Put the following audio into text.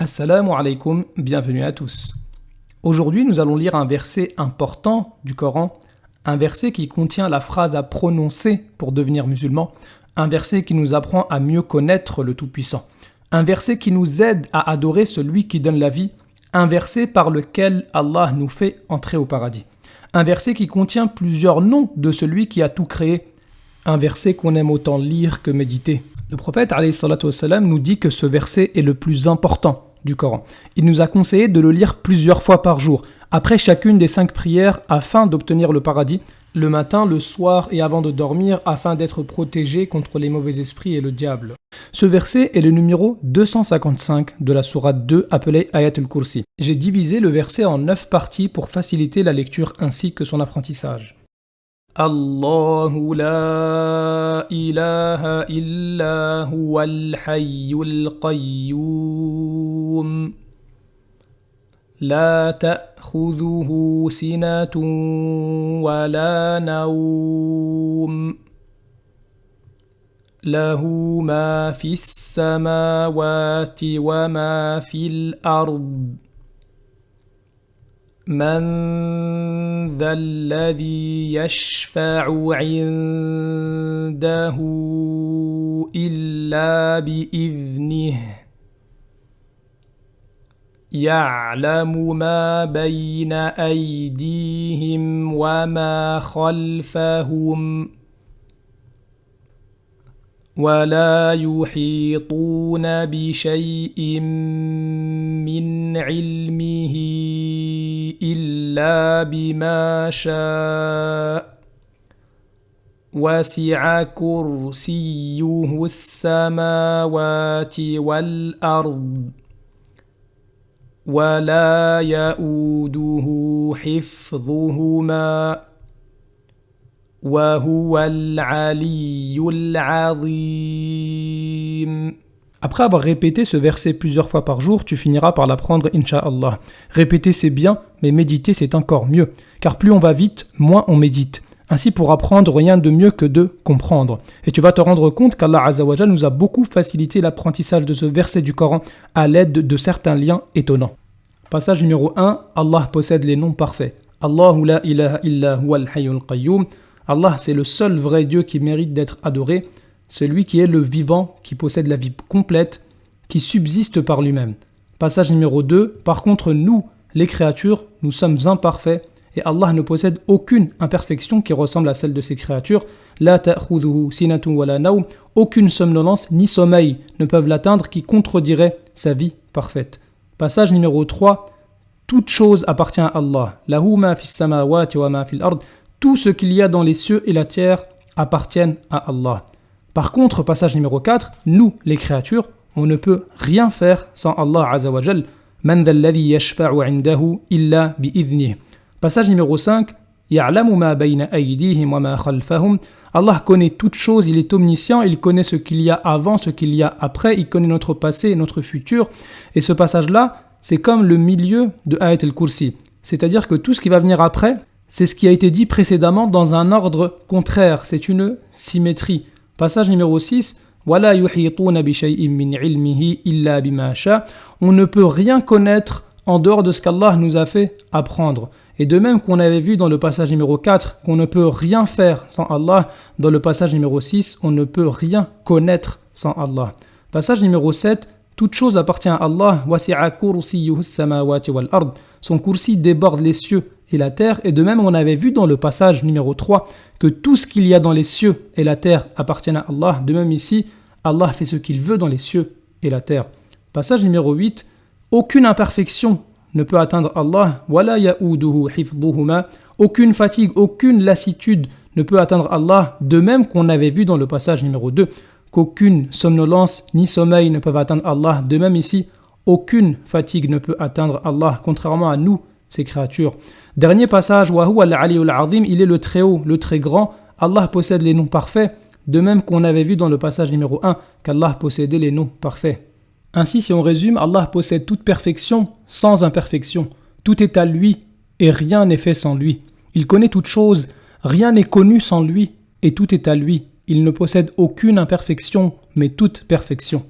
Assalamu alaikum, bienvenue à tous. Aujourd'hui, nous allons lire un verset important du Coran, un verset qui contient la phrase à prononcer pour devenir musulman, un verset qui nous apprend à mieux connaître le Tout-Puissant, un verset qui nous aide à adorer celui qui donne la vie, un verset par lequel Allah nous fait entrer au paradis, un verset qui contient plusieurs noms de celui qui a tout créé, un verset qu'on aime autant lire que méditer. Le prophète alayhi salatu wassalam nous dit que ce verset est le plus important du Coran. Il nous a conseillé de le lire plusieurs fois par jour, après chacune des 5 prières afin d'obtenir le paradis, le matin, le soir et avant de dormir afin d'être protégé contre les mauvais esprits et le diable. Ce verset est le numéro 255 de la sourate 2 appelée Ayat al-Kursi. J'ai divisé le verset en 9 parties pour faciliter la lecture ainsi que son apprentissage. Allahu la ilaha illa huwal hayyul qayyum la ta'khudhuhu sinatun wa la nawm lahu ma fis samawati wa ma fil ard من ذا الذي يشفع عنده إلا بإذنه يعلم ما بين أيديهم وما خلفهم ولا يحيطون بشيء من علمه إلا بما شاء وسع كرسيه السماوات والأرض ولا يؤوده حفظهما وهو العلي العظيم. Après avoir répété ce verset plusieurs fois par jour, tu finiras par l'apprendre, Inch'Allah. Répéter c'est bien, mais méditer c'est encore mieux, car plus on va vite, moins on médite. Ainsi pour apprendre, rien de mieux que de comprendre. Et tu vas te rendre compte qu'Allah Azza wa Jal nous a beaucoup facilité l'apprentissage de ce verset du Coran à l'aide de certains liens étonnants. Passage numéro 1, Allah possède les noms parfaits. Allahu la ilaha illa huwal hayyul qayyum. Allah c'est le seul vrai Dieu qui mérite d'être adoré, celui qui est le vivant, qui possède la vie complète, qui subsiste par lui-même. Passage numéro 2, par contre nous, les créatures, nous sommes imparfaits et Allah ne possède aucune imperfection qui ressemble à celle de ses créatures. La ta'khudhuhu sinatun wa la nawm, aucune somnolence ni sommeil ne peuvent l'atteindre qui contredirait sa vie parfaite. Passage numéro 3, toute chose appartient à Allah. Lahu ma fis samawati wa ma fil ard. Tout ce qu'il y a dans les cieux et la terre appartiennent à Allah. Par contre, passage numéro 4, nous, les créatures, on ne peut rien faire sans Allah Azza wa Jal. Man dhal ladhi yashfa'u 'indahu illa bi'idhnih. Passage numéro 5, ya'lamu ma bayna aydihim wa ma khalfahum. Allah connaît toutes choses, il est omniscient, il connaît ce qu'il y a avant, ce qu'il y a après, il connaît notre passé et notre futur. Et ce passage-là, c'est comme le milieu de Ayat al-Kursi. C'est-à-dire que tout ce qui va venir après, c'est ce qui a été dit précédemment dans un ordre contraire, c'est une symétrie. Passage numéro 6, وَلَا يُحِيطُونَ بِشَيْءٍ مِّنْ عِلْمِهِ إِلَّا بِمَا شَاءَ. On ne peut rien connaître en dehors de ce qu'Allah nous a fait apprendre. Et de même qu'on avait vu dans le passage numéro 4 qu'on ne peut rien faire sans Allah, dans le passage numéro 6, on ne peut rien connaître sans Allah. Passage numéro 7, toute chose appartient à Allah, وَسِعَ كُرْسِيُّهُ السَّمَاوَاتِ وَالْأَرْضِ. Son kursi déborde les cieux et la terre, et de même on avait vu dans le passage numéro 3 que tout ce qu'il y a dans les cieux et la terre appartient à Allah. De même ici, Allah fait ce qu'il veut dans les cieux et la terre. Passage numéro 8, aucune imperfection ne peut atteindre Allah. Wala ya'uduhu hifdhuhuma. Aucune fatigue, aucune lassitude ne peut atteindre Allah. De même qu'on avait vu dans le passage numéro 2 qu'aucune somnolence ni sommeil ne peuvent atteindre Allah. De même ici, aucune fatigue ne peut atteindre Allah, contrairement à nous, ces créatures. Dernier passage, wa huwa al-'aliyyul 'azim, il est le très haut, le très grand. Allah possède les noms parfaits, de même qu'on avait vu dans le passage numéro 1 qu'Allah possédait les noms parfaits. Ainsi, si on résume, Allah possède toute perfection sans imperfection. Tout est à lui et rien n'est fait sans lui. Il connaît toutes choses, rien n'est connu sans lui et tout est à lui. Il ne possède aucune imperfection, mais toute perfection.